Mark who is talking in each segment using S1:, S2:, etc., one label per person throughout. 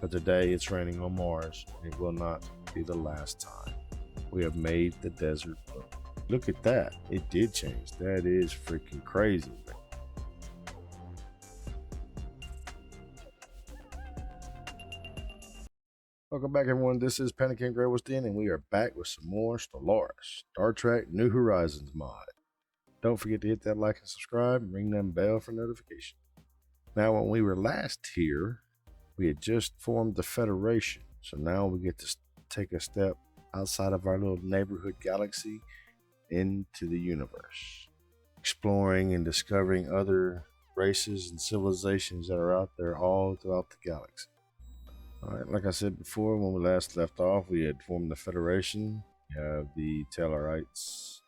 S1: But today it's raining on Mars, and it will not be the last time. We have made the desert blue. Look at that. It did change. That is freaking crazy. Welcome back, everyone. This is Panic and GreyWolfs, and we are back with some more Stellaris, Star Trek New Horizons mod. Don't forget to hit that like and subscribe and ring that bell for notification. Now, when we were last here, we had just formed the Federation, so now we get to take a step outside of our little neighborhood galaxy into the universe, exploring and discovering other races and civilizations that are out there all throughout the galaxy. Alright, like I said before, when we last left off, we had formed the Federation. We have the Tellarites,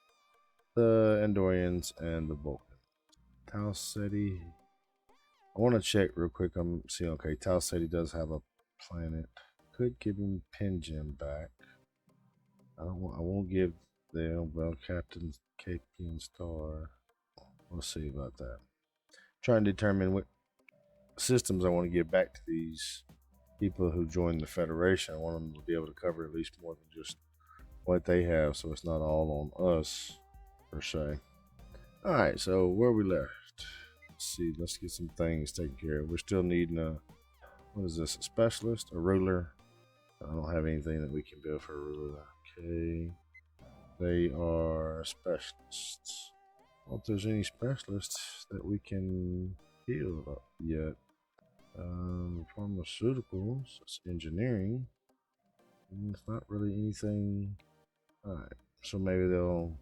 S1: the Andorians, and the Vulcan. Tau Ceti. I want to check real quick. I'm seeing, okay, Tau Ceti does have a planet. Could give him Pin back. I won't give them, well, Captain KP and Star. We'll see about that. Try and determine what systems I want to give back to these people who joined the Federation. I want them to be able to cover at least more than just what they have, so it's not all on us per se. All right, so where we left. Let's see. Let's get some things taken care of. We're still needing a, what is this? A specialist, a ruler. I don't have anything that we can build for a ruler. Okay, they are specialists. I don't know if there's any specialists that we can build up yet. Pharmaceuticals, it's engineering. It's not really anything. Alright, so maybe they'll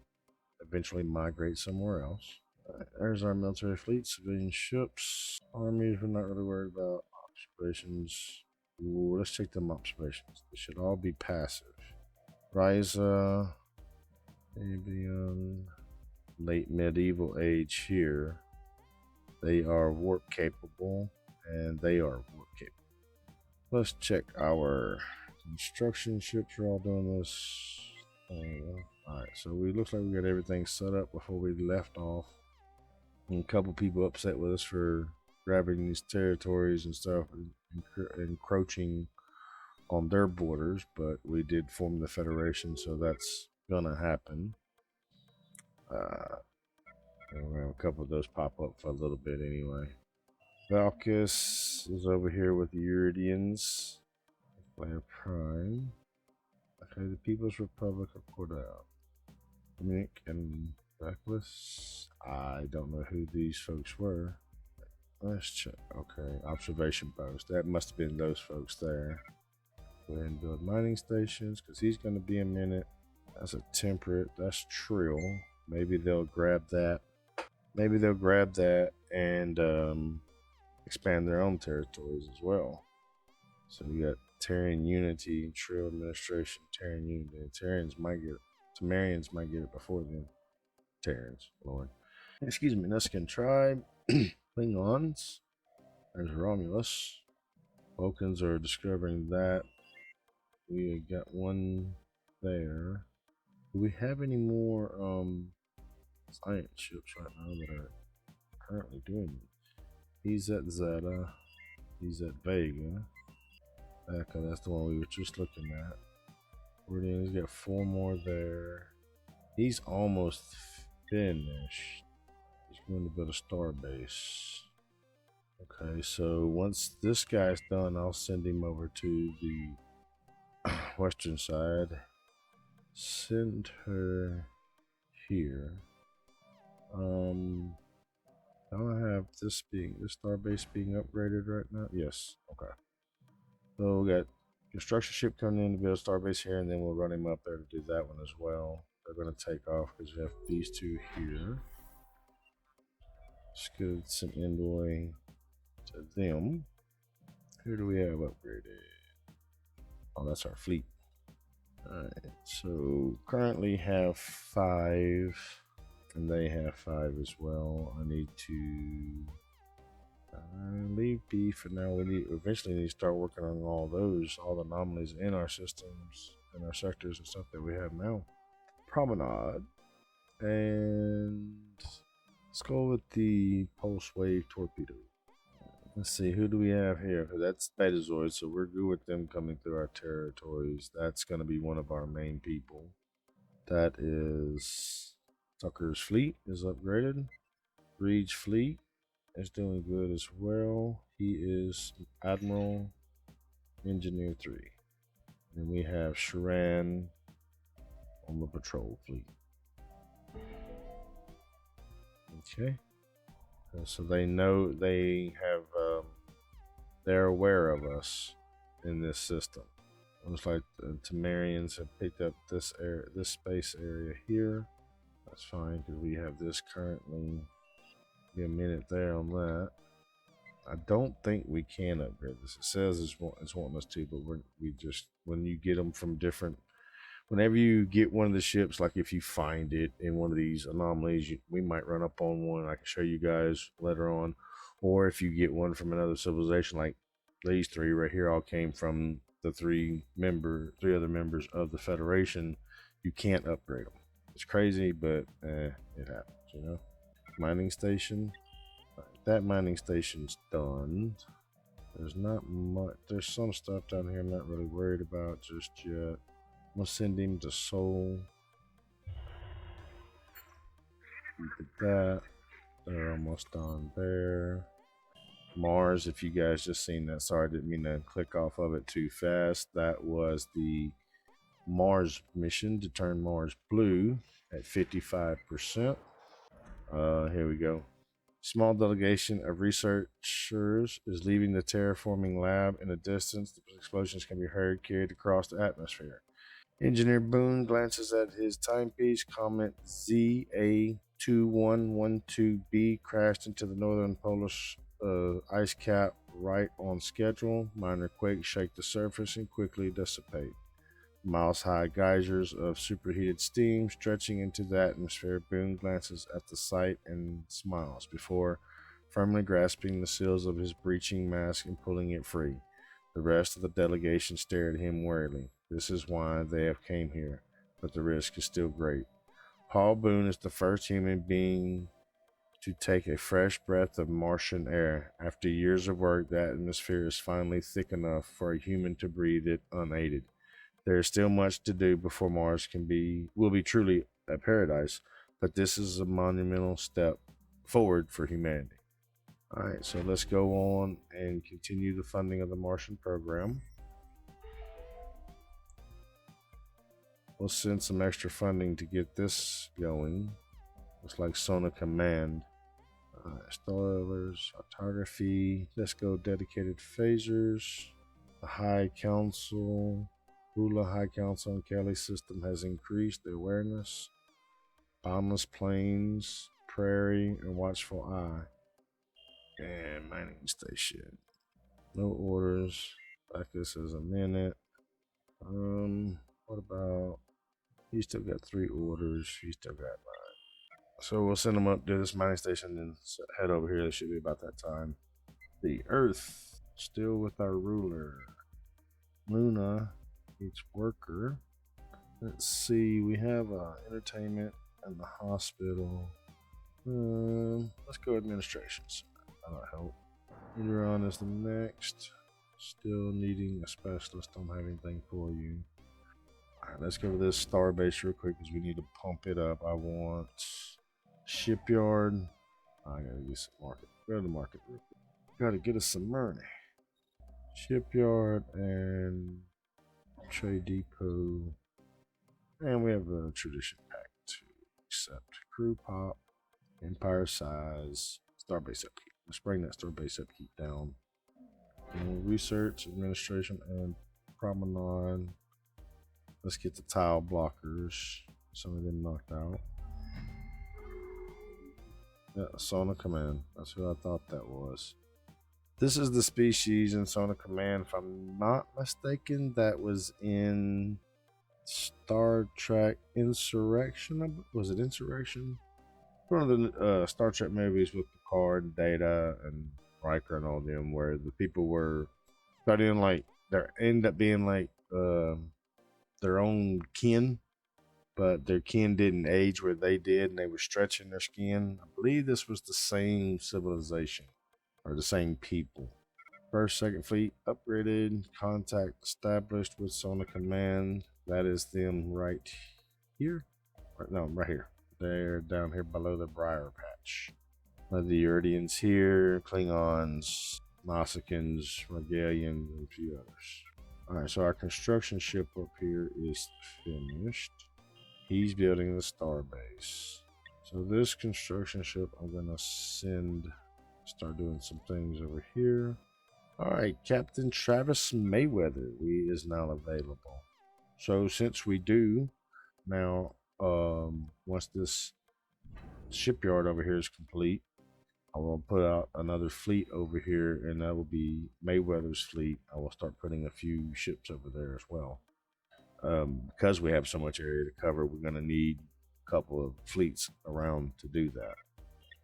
S1: eventually migrate somewhere else. Alright, there's our military fleet, civilian ships, armies. We're not really worried about observations. Ooh, let's check them observations. They should all be passive. Ryza, maybe late medieval age here. They are warp capable. And they are warp capable. Let's check our construction ships. We're all doing this. Alright, so we looks like we got everything set up before we left off. And a couple people upset with us for grabbing these territories and stuff and encroaching on their borders, but we did form the Federation, so that's gonna happen. And we'll have a couple of those pop up for a little bit anyway. Valkis is over here with the Uridians. Player Prime. Okay, the People's Republic of Cordell. Nick and Reckless. I don't know who these folks were. Let's check. Okay, observation post. That must have been those folks there. Go ahead and build mining stations because he's going to be a minute. That's a temperate. That's Trill. Maybe they'll grab that. Maybe they'll grab that and expand their own territories as well. So we got Terran Unity, Trill Administration, Terran Unity. Terrans might get it. Temerians might get it before them. Terrans, Lord. Excuse me, Nuskin Tribe. Klingons. There's Romulus. Vulcans are discovering that. We got one there. Do we have any more science ships right now that are currently doing it? He's at Zeta. He's at Vega. Becca, that's the one we were just looking at. He's got 4 more there. He's almost finished. He's going to build a star base. Okay, so once this guy's done, I'll send him over to the western side. Send her here. Don't I have this star base being upgraded right now? Yes. Okay. So we got construction ship coming in to build a star base here, and then we'll run him up there to do that one as well. They're going to take off because we have these two here. Let's go some envoy to them. Who do we have upgraded? Oh, that's our fleet. Alright, so currently have 5. And they have 5 as well. I need to leave B for now. We eventually need to start working on all the anomalies in our systems and our sectors and stuff that we have now. Promenade. And let's go with the pulse wave torpedo. Let's see, who do we have here? 'Cause that's Betazoid, so we're good with them coming through our territories. That's going to be one of our main people. That is Tucker's fleet is upgraded. Reed's fleet is doing good as well. He is Admiral Engineer 3. And we have Sharan on the patrol fleet. Okay. So they know they have, they're aware of us in this system. Looks like the Temerians have picked up this area, this space area here. That's fine because we have this currently. Be a minute there on that. I don't think we can upgrade this. It says it's wanting us to, but we just, when you get them from different, whenever you get one of the ships, like if you find it in one of these anomalies, we might run up on one. I can show you guys later on, or if you get one from another civilization, like these three right here, all came from the three other members of the Federation. You can't upgrade them. It's crazy, but it happens, you know. Mining station. That mining station's done. There's not much. There's some stuff down here I'm not really worried about just yet. I'm gonna send him to Seoul. Keep it that. They're almost done there. Mars, if you guys just seen that, sorry, I didn't mean to click off of it too fast. That was the Mars mission to turn Mars blue at 55%. Here we go. Small delegation of researchers is leaving the terraforming lab in the distance. The explosions can be heard carried across the atmosphere. Engineer Boone glances at his timepiece. Comet ZA2112B crashed into the northern polar ice cap right on schedule. Minor quakes shake the surface and quickly dissipate. Miles-high geysers of superheated steam stretching into the atmosphere. Boone glances at the sight and smiles before firmly grasping the seals of his breaching mask and pulling it free. The rest of the delegation stare at him warily. This is why they have came here, but the risk is still great. Paul Boone is the first human being to take a fresh breath of Martian air. After years of work, the atmosphere is finally thick enough for a human to breathe it unaided. There is still much to do before Mars will be truly a paradise, but this is a monumental step forward for humanity. All right, so let's go on and continue the funding of the Martian program. We'll send some extra funding to get this going. Looks like Sona Command. Stellaris, Autography. Let's go dedicated phasers. The High Council. Hula High Council and Kelly system has increased the awareness. Boundless Plains, Prairie, and Watchful Eye. And mining station. No orders. Back this is a minute. What about? He still got 3 orders. He still got 9. So we'll send them up to this mining station and head over here. It should be about that time. The Earth, still with our ruler. Luna, each worker. Let's see, we have entertainment and the hospital. Let's go administrations. That'll help. Neuron is the next. Still needing a specialist. Don't have anything for you. Alright, let's go to this star base real quick because we need to pump it up. I want shipyard. I gotta get some market. Go to the market real quick. Gotta get us some money. Shipyard and trade depot. And we have a tradition pack to accept. Crew pop, empire size, starbase upkeep. Let's bring that starbase upkeep down. And research, administration, and promenade. Let's get the tile blockers. Some of them knocked out. Yeah, Sona Command. That's who I thought that was. This is the species in Sona Command, if I'm not mistaken, that was in Star Trek Insurrection. Was it Insurrection? One of the Star Trek movies with Picard, Data, and Riker and all them, where the people were starting like they end up being like their own kin, but their kin didn't age where they did, and they were stretching their skin. I believe this was the same civilization, or the same people. First, second fleet upgraded. Contact established with Sona Command. That is them right here. No, right here. They're down here below the Briar Patch. The Uridians here, Klingons, Nausicans, Regalians, and a few others. Alright, so our construction ship up here is finished. He's building the star base. So this construction ship, I'm gonna start doing some things over here. Alright, Captain Travis Mayweather is now available. So since we do now, once this shipyard over here is complete, I will put out another fleet over here, and that will be Mayweather's fleet. I will start putting a few ships over there as well. Because we have so much area to cover, we're going to need a couple of fleets around to do that.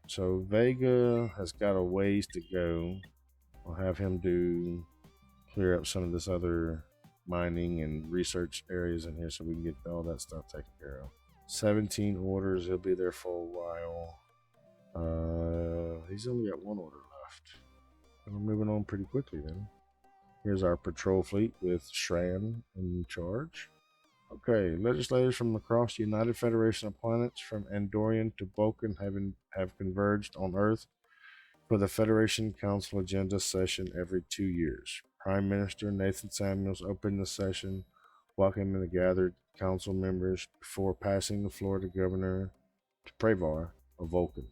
S1: So Vega has got a ways to go. I'll have him clear up some of this other mining and research areas in here so we can get all that stuff taken care of. 17 orders, he'll be there for a while. He's only got one order left. We're moving on pretty quickly then. Here's our patrol fleet with Shran in charge. Okay, legislators from across the United Federation of Planets, from Andorian to Vulcan, have converged on Earth for the Federation Council agenda session every 2 years. Prime Minister Nathan Samuels opened the session, welcoming the gathered council members before passing the floor to Governor Prevar of Vulcan.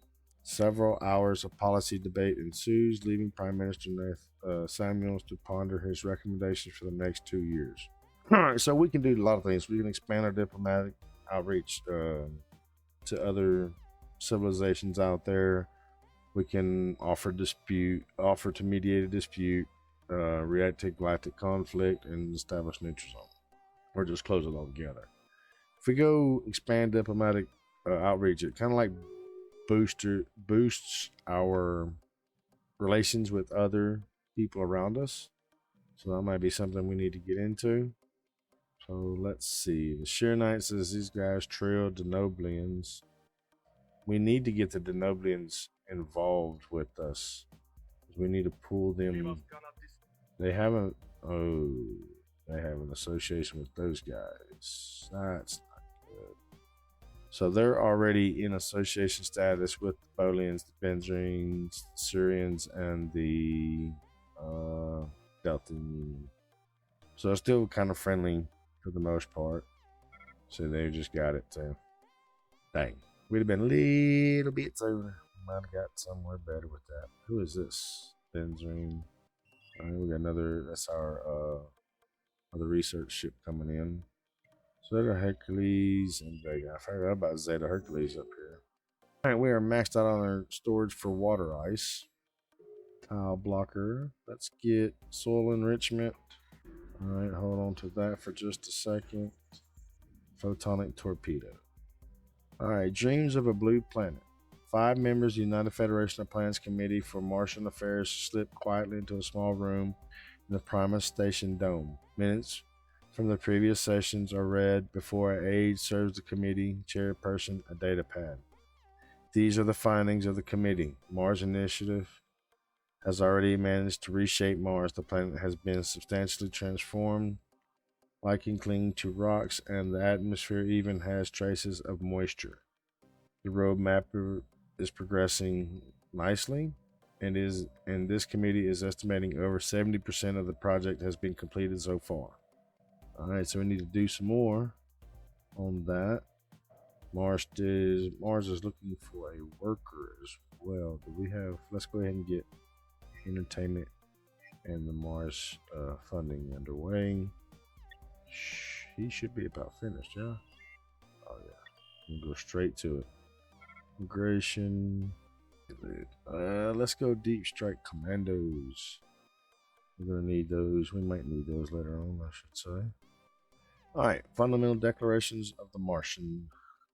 S1: Several hours of policy debate ensues, leaving Prime Minister Samuels to ponder his recommendations for the next 2 years. All right, so we can do a lot of things. We can expand our diplomatic outreach to other civilizations out there. We can offer to mediate a dispute, react to galactic conflict, and establish neutral zone, or just close it all together. If we go expand diplomatic outreach, it kind of like boosts our relations with other people around us. So that might be something we need to get into. So let's see. The Sheer Knight says these guys trail Denoblians. We need to get the Denoblians involved with us. We need to pull them. They have an association with those guys. That's not good. So they're already in association status with the Bolians, the Benzarines, the Syrians, and the Deltan. So they're still kind of friendly for the most part. So they just got it too. Dang. We'd have been a little bit sooner. Might have got somewhere better with that. Who is this? Benzarine. We got another. That's our other research ship coming in. Zeta Hercules and Vega. I forgot about Zeta Hercules up here. Alright, we are maxed out on our storage for water ice. Tile blocker. Let's get soil enrichment. Alright, hold on to that for just a second. Photonic torpedo. Alright, dreams of a blue planet. 5 members of the United Federation of Planets Committee for Martian Affairs slip quietly into a small room in the Primus Station Dome. Minutes from the previous sessions are read before an aide serves the committee chairperson a data pad. These are the findings of the committee. Mars Initiative has already managed to reshape Mars. The planet has been substantially transformed, liking clinging to rocks, and the atmosphere even has traces of moisture. The roadmap is progressing nicely, and this committee is estimating over 70% of the project has been completed so far. Alright, so we need to do some more on that. Mars is looking for a worker as well. Do we have? Let's go ahead and get entertainment and the Mars funding underway. He should be about finished, yeah. Oh yeah, we'll go straight to it. Migration. Let's go deep strike commandos. We're gonna need those. We might need those later on, I should say. Alright, fundamental declarations of the Martian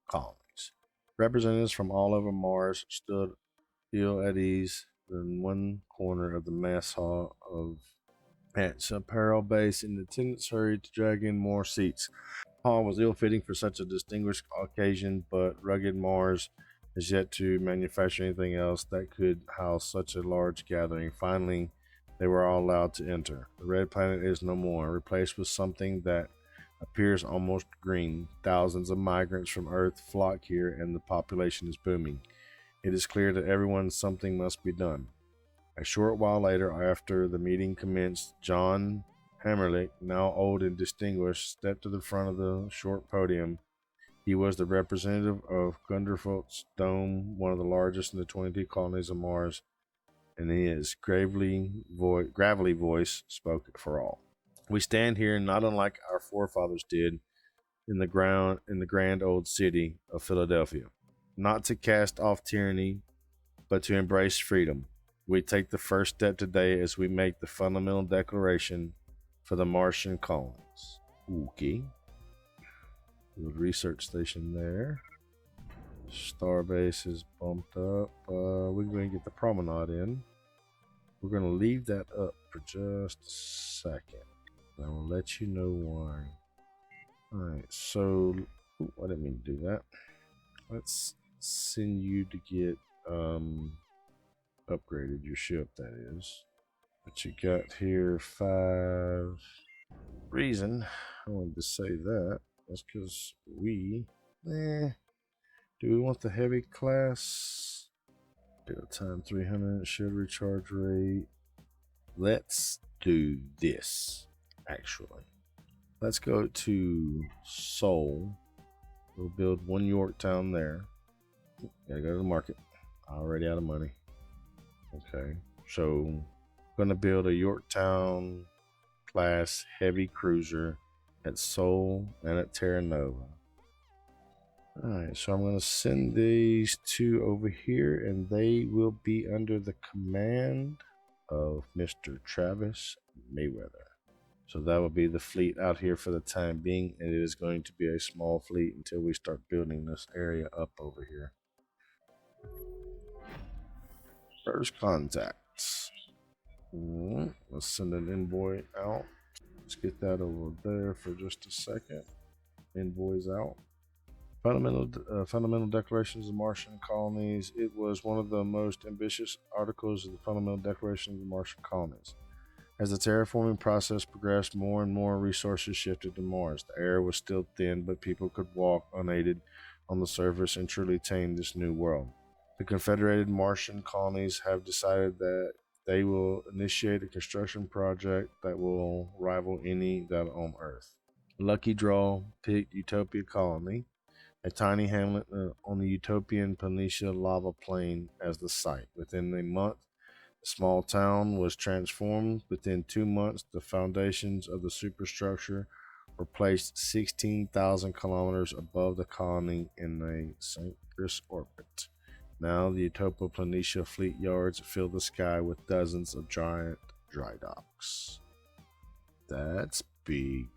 S1: colonies. Representatives from all over Mars stood ill at ease in one corner of the mess hall at Apparel Base, and the attendants hurried to drag in more seats. The hall was ill-fitting for such a distinguished occasion, but rugged Mars has yet to manufacture anything else that could house such a large gathering. Finally, they were all allowed to enter. The red planet is no more, replaced with something that appears almost green. Thousands of migrants from Earth flock here, and the population is booming. It is clear to everyone something must be done. A short while later, after the meeting commenced, John Hammerlich, now old and distinguished, stepped to the front of the short podium. He was the representative of Gunderfeld's dome, one of the largest in the 22 colonies of Mars, and his gravelly voice spoke for all. We stand here not unlike our forefathers did in the grand old city of Philadelphia, not to cast off tyranny, but to embrace freedom. We take the first step today as we make the fundamental declaration for the Martian colonies. Okay. Little research station there. Starbase is bumped up. We're going to get the promenade in. We're going to leave that up for just a second. I will let you know why. Alright, so I didn't mean to do that. Let's send you to get upgraded, your ship, that is. But you got here 5 reason I wanted to say that. That's because do we want the heavy class? Build time 300, shield recharge rate. Let's do this, actually. Let's go to Seoul. We'll build 1 Yorktown there. Gotta go to the market. Already out of money. Okay, so gonna build a Yorktown class heavy cruiser at Seoul and at Terra Nova. Alright, so I'm going to send these 2 over here, and they will be under the command of Mr. Travis Mayweather. So that will be the fleet out here for the time being, and it is going to be a small fleet until we start building this area up over here. First contacts. Let's send an envoy out. Let's get that over there for just a second. Envoys out. Fundamental Declarations of Martian Colonies. It was one of the most ambitious articles of the Fundamental Declaration of the Martian Colonies. As the terraforming process progressed, more and more resources shifted to Mars. The air was still thin, but people could walk unaided on the surface and truly tame this new world. The Confederated Martian Colonies have decided that they will initiate a construction project that will rival any that on Earth. Lucky draw picked Utopia Colony, a tiny hamlet on the utopian Phoenicia lava plain, as the site. Within a month, the small town was transformed. Within 2 months, the foundations of the superstructure were placed 16,000 kilometers above the colony in a synchronous orbit. Now the Utopia Planitia fleet yards fill the sky with dozens of giant dry docks. That's big.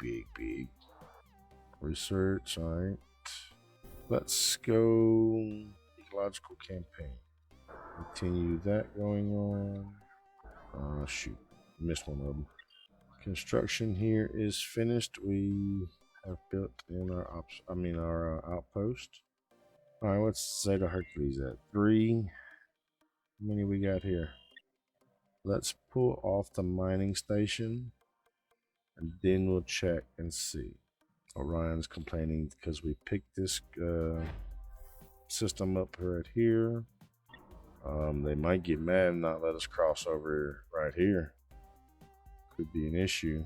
S1: Research, alright. Let's go ecological campaign. Continue that going on. Shoot, missed one of them. Construction here is finished. We have built in our outpost. All right, what's Zeta Hercules at? 3. How many we got here? Let's pull off the mining station, and then we'll check and see. Orion's complaining because we picked this system up right here. They might get mad and not let us cross over right here. Could be an issue.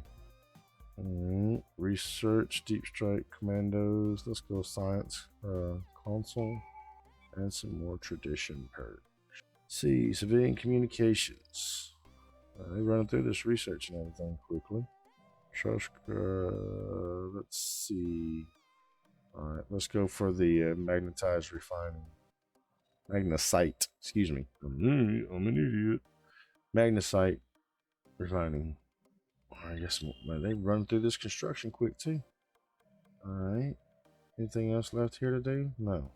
S1: Research, deep strike commandos. Let's go science console and some more tradition perks. See, civilian communications. They run through this research and everything quickly. Let's see. Alright, let's go for the magnetized refining. Magnesite, excuse me. I'm an idiot. Magnesite refining. I guess they run through this construction quick too. Alright. Anything else left here to do? No.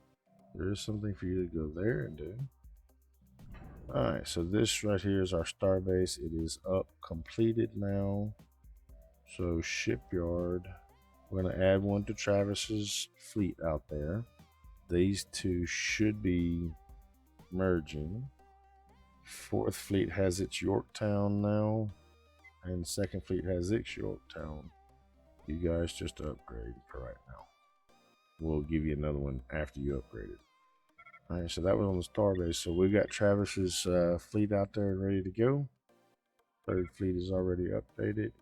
S1: There is something for you to go there and do. Alright, so this right here is our starbase. It is up, completed now. So shipyard. We're going to add one to Travis's fleet out there. these two should be merging. Fourth Fleet has its Yorktown now, and Second Fleet has its Yorktown. You guys just upgrade for right now. We'll give you another one after you upgrade it. Alright, so that was on the Starbase. So we've got Travis's fleet out there and ready to go. Third Fleet is already upgraded,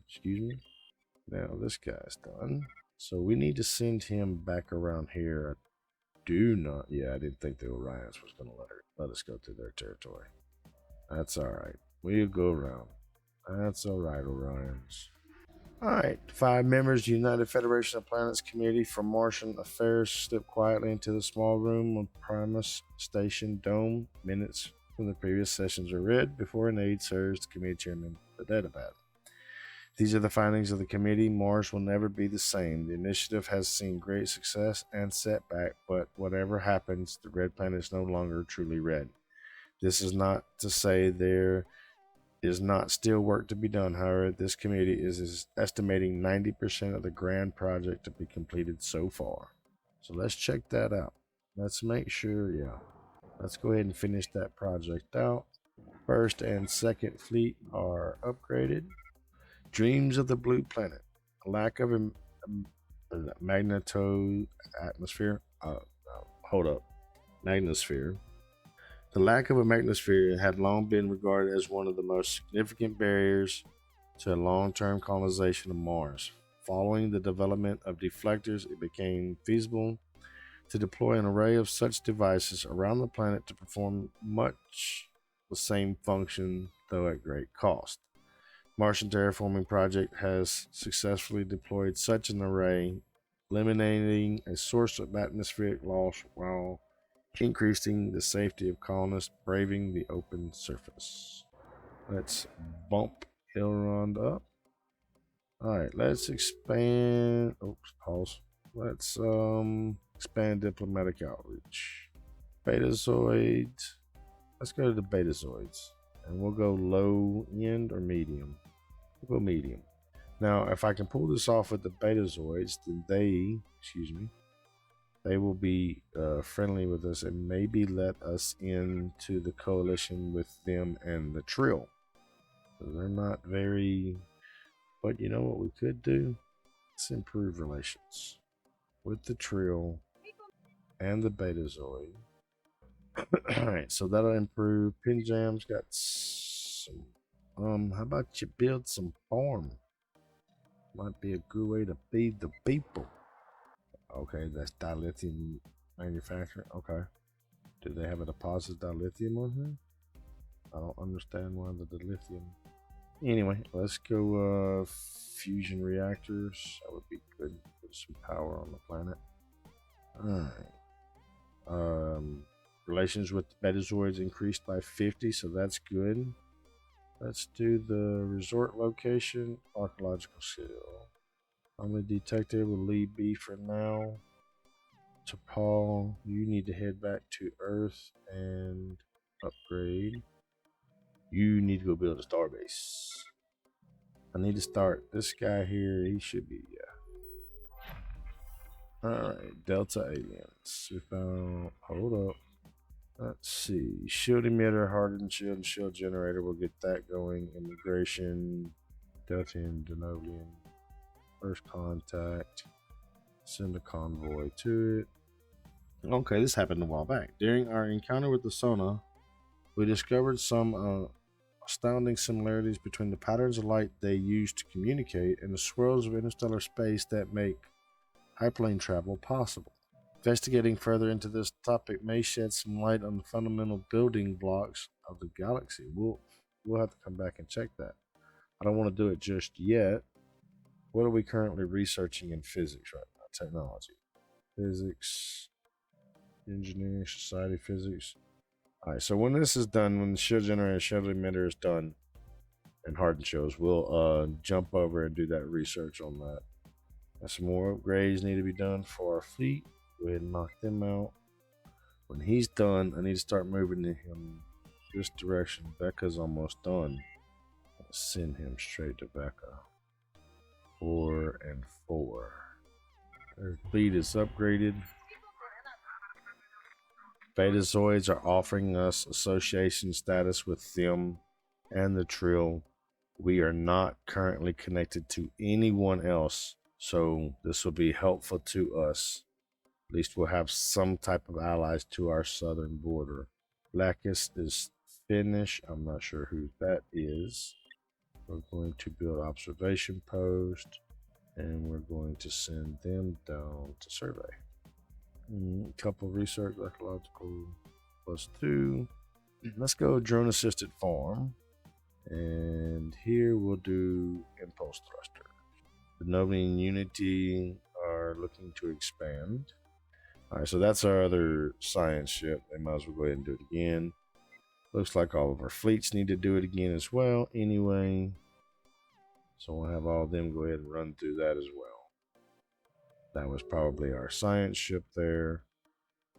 S1: excuse me. Now this guy's done. So we need to send him back around here. I didn't think the Orions was going to let us go through their territory. That's alright. We'll go around. That's alright, Orions. Alright, 5 members of the United Federation of Planets Committee for Martian Affairs step quietly into the small room of Primus Station Dome. Minutes from the previous sessions are read before an aide serves the committee chairman the datapad. These are the findings of the committee. Mars will never be the same. The initiative has seen great success and setback, but whatever happens, the red planet is no longer truly red. This is not to say there is not still work to be done. However, this committee is estimating 90% of the grand project to be completed so far. So let's check that out. Let's make sure, let's go ahead and finish that project out. First and Second Fleet are upgraded. Dreams of the Blue Planet. A lack of a magneto atmosphere. Magnosphere. The lack of a magnosphere had long been regarded as one of the most significant barriers to a long-term colonization of Mars. Following the development of deflectors, it became feasible to deploy an array of such devices around the planet to perform much the same function, though at great cost. Martian Terraforming Project has successfully deployed such an array, eliminating a source of atmospheric loss while increasing the safety of colonists braving the open surface. Let's bump Elrond up. Alright, let's expand. Oops, pause. Let's expand diplomatic outreach. Betazoids. Let's go to the Betazoids. And we'll go low end or medium. We'll go medium. Now, if I can pull this off with the Betazoids, then they will be friendly with us and maybe let us into the coalition with them and the Trill. So they're not very, but you know what we could do? Let's improve relations with the Trill and the Betazoid. Alright, so that'll improve. Pinjam's got some, how about you build some farm? Might be a good way to feed the people. Okay, that's dilithium manufacturing. Okay. Do they have a deposit of dilithium on here? I don't understand why the dilithium. Anyway, let's go fusion reactors. That would be good. Put some power on the planet. Alright. Relations with the Betazoids increased by 50, so that's good. Let's do the resort location, archaeological skill. I'm a detective with lead B for now. To Paul, you need to head back to Earth and upgrade. You need to go build a starbase. I need to start this guy here. He should be, Alright, Delta Aliens. We found, hold up. Let's see. Shield emitter, hardened shield, and shield generator. We'll get that going. Immigration, Deltian, Denovian. First contact. Send a convoy to it. Okay, this happened a while back. During our encounter with the Sona, we discovered some astounding similarities between the patterns of light they use to communicate and the swirls of interstellar space that make hyperlane travel possible. Investigating further into this topic may shed some light on the fundamental building blocks of the galaxy. We'll have to come back and check that. I don't want to do it just yet. What are we currently researching in physics right now? Technology. Physics. Engineering, society, physics. Alright, so when this is done, when the shield generator and shield emitter is done and hardened shows, we'll jump over and do that research on that. And some more upgrades need to be done for our fleet. Go ahead and knock them out. When he's done, I need to start moving him this direction. Becca's almost done. Let's send him straight to Becca. 4 and 4. Their fleet is upgraded. Betazoids are offering us association status with them and the Trill. We are not currently connected to anyone else, so this will be helpful to us. At least we'll have some type of allies to our southern border. Blackest is Finnish. I'm not sure who that is. We're going to build observation post, and we're going to send them down to survey. Couple research archaeological +2. Let's go drone assisted farm, and here we'll do impulse thruster. The Nobly and Unity are looking to expand. All right, so that's our other science ship. They might as well go ahead and do it again. Looks like all of our fleets need to do it again as well anyway. So we'll have all of them go ahead and run through that as well. That was probably our science ship there,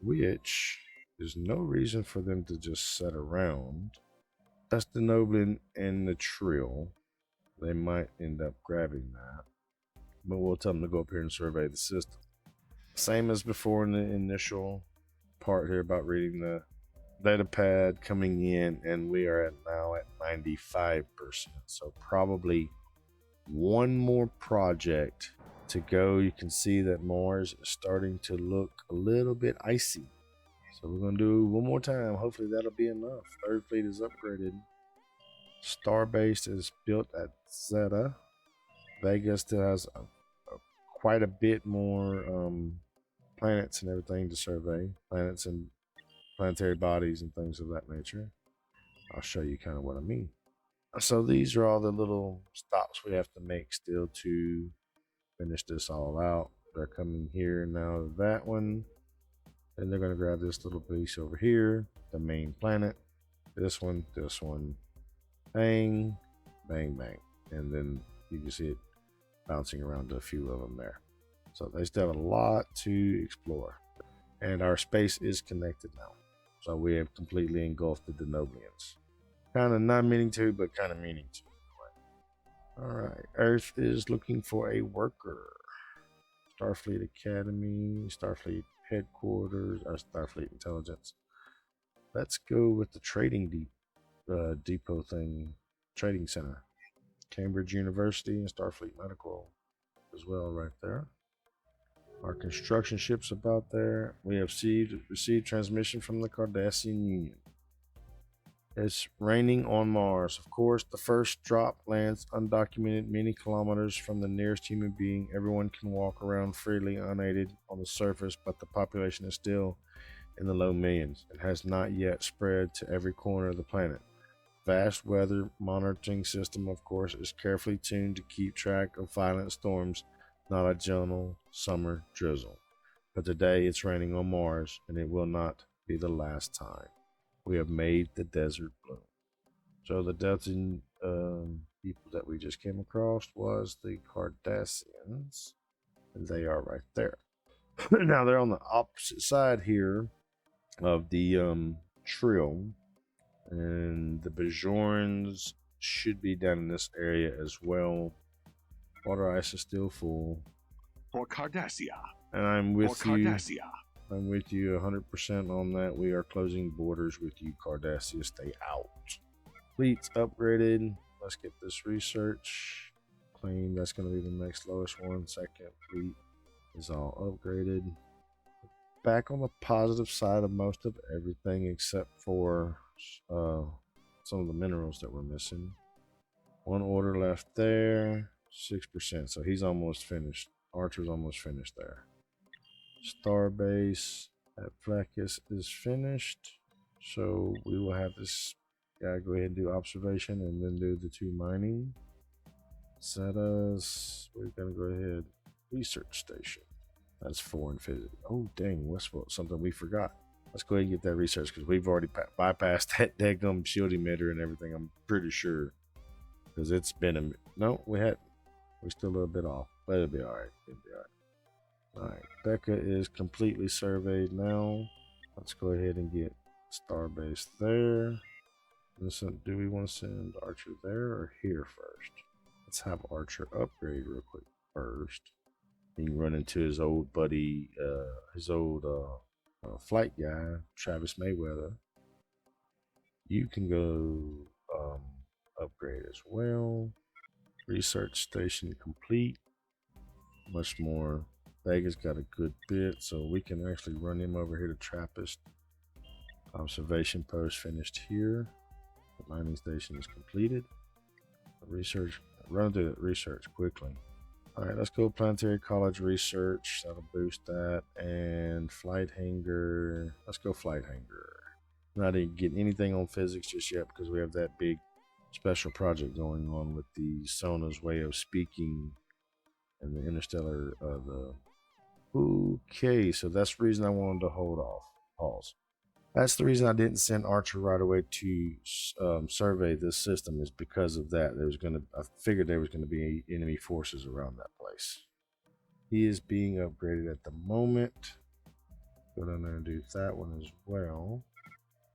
S1: which there's no reason for them to just sit around. That's the Noblin and the Trill. They might end up grabbing that, but we'll tell them to go up here and survey the system. Same as before in the initial part here about reading the data pad coming in, and we are now at 95%. So probably one more project to go. You can see that Mars is starting to look a little bit icy. So we're going to do one more time. Hopefully that'll be enough. Third fleet is upgraded. Starbase is built at Zeta. Vega still has quite a bit more planets and everything to survey. Planets and planetary bodies and things of that nature. I'll show you kind of what I mean. So these are all the little stops we have to make still to finish this all out. They're coming here now to that one. Then they're going to grab this little piece over here, the main planet. This one, bang, bang, bang. And then you can see it bouncing around to a few of them there. So they still have a lot to explore. And our space is connected now. So we have completely engulfed the Denoblians. Kind of not meaning to, but kind of meaning to. All right, Earth is looking for a worker. Starfleet Academy, Starfleet Headquarters, or Starfleet Intelligence. Let's go with the trading depot thing, trading center. Cambridge University and Starfleet Medical as well right there. Our construction ship's about there. We have received transmission from the Cardassian Union. It's raining on Mars. Of course, the first drop lands undocumented many kilometers from the nearest human being. Everyone can walk around freely unaided on the surface, but the population is still in the low millions. It has not yet spread to every corner of the planet. Vast weather monitoring system, of course, is carefully tuned to keep track of violent storms, not a gentle summer drizzle. But today it's raining on Mars, and it will not be the last time. We have made the desert bloom. So the Deltan people that we just came across was the Cardassians, and they are right there. Now they're on the opposite side here of the Trill, and the Bajorans should be down in this area as well. Water ice is still full.
S2: For Cardassia.
S1: And I'm with
S2: For Cardassia.
S1: you. I'm with you 100% on that. We are closing borders with you, Cardassia. Stay out. Fleets upgraded. Let's get this research. Claim that's going to be the next lowest one. Second fleet is all upgraded. Back on the positive side of most of everything except for some of the minerals that we're missing. One order left there. 6%. So he's almost finished. Archer's almost finished there. Starbase at Fleckis is finished. So we will have this guy go ahead and do observation and then do the 2 mining. Zetas, we're going to go ahead. Research station. That's 4 in physics. Oh, dang, what's something we forgot? Let's go ahead and get that research because we've already bypassed that daggum shield emitter and everything, I'm pretty sure. Because it's been no, we're still a little bit off, but it'll be alright. It'll be alright. Alright, Becca is completely surveyed now. Let's go ahead and get Starbase there. Listen, do we want to send Archer there or here first? Let's have Archer upgrade real quick first. He can run into his old buddy, his old flight guy, Travis Mayweather. You can go upgrade as well. Research station complete. Much more. Vega's got a good bit, so we can actually run him over here to Trappist. Observation post finished here. The mining station is completed. Research, run through the research quickly. All right, let's go Planetary College research. That'll boost that. And flight hangar. Let's go flight hangar. Not even getting anything on physics just yet because we have that big special project going on with the Sona's way of speaking and the interstellar. Okay, so that's the reason I wanted to hold off. Pause. That's the reason I didn't send Archer right away to survey this system, is because of that. I figured there was gonna be enemy forces around that place. He is being upgraded at the moment. Go down there and do that one as well.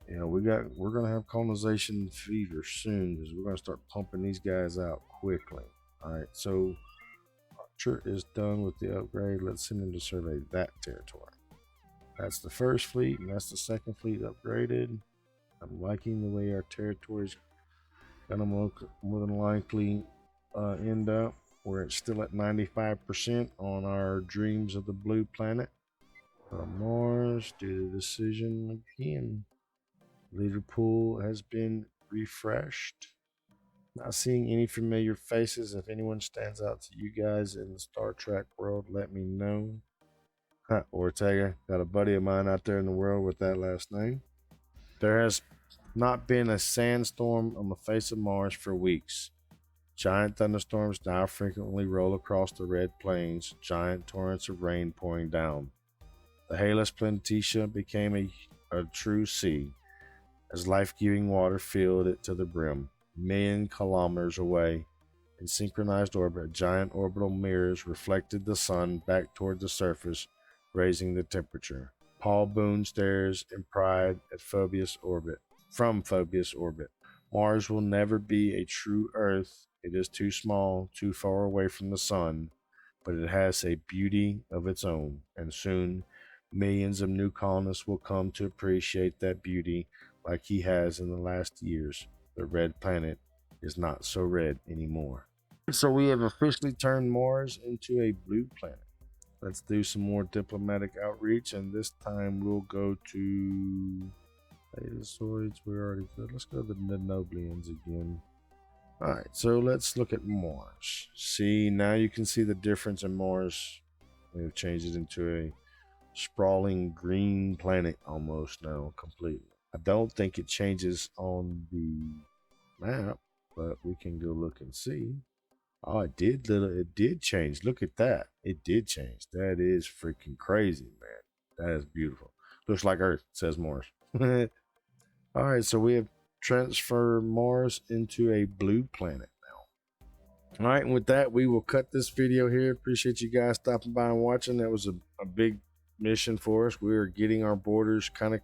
S1: You know, we're gonna have colonization fever soon because we're gonna start pumping these guys out quickly. All right, so Archer is done with the upgrade. Let's send him to survey that territory. That's the first fleet, and that's the second fleet upgraded. I'm liking the way our territory's gonna more than likely end up. We're still at 95% on our Dreams of the Blue Planet. Mars, do the decision again. Leader pool has been refreshed. Not seeing any familiar faces. If anyone stands out to you guys in the Star Trek world, let me know. Ortega, got a buddy of mine out there in the world with that last name. There has not been a sandstorm on the face of Mars for weeks. Giant thunderstorms now frequently roll across the red plains, giant torrents of rain pouring down. The Halus Planitia became a true sea, as life-giving water filled it to the brim. Million kilometers away, in synchronized orbit, giant orbital mirrors reflected the sun back toward the surface, raising the temperature. Paul Boone stares in pride at Phoebus orbit. From Phoebus orbit. Mars will never be a true Earth. It is too small, too far away from the sun, but it has a beauty of its own, and soon millions of new colonists will come to appreciate that beauty like he has in the last years. The red planet is not so red anymore. So we have officially turned Mars into a blue planet. Let's do some more diplomatic outreach, and this time we'll go to Betazoids. We're already good. Let's go to the Noblians again. Alright, so let's look at Mars. See, now you can see the difference in Mars. We've changed it into a sprawling green planet almost now, completely. I don't think it changes on the map, but we can go look and see. Oh, it did change. Look at that. It did change. That is freaking crazy, man. That is beautiful. Looks like Earth, says Mars. All right, so we have transferred Mars into a blue planet now. All right, and with that, we will cut this video here. Appreciate you guys stopping by and watching. That was a big mission for us. We are getting our borders kind of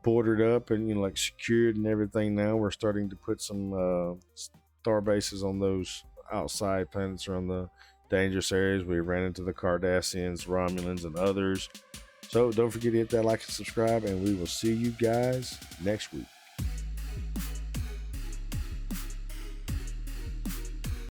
S1: bordered up and, you know, like secured and everything now. We're starting to put some star bases on those outside planets around the dangerous areas. We ran into the Cardassians, Romulans, and others. So don't forget to hit that like and subscribe, and we will see you guys next week.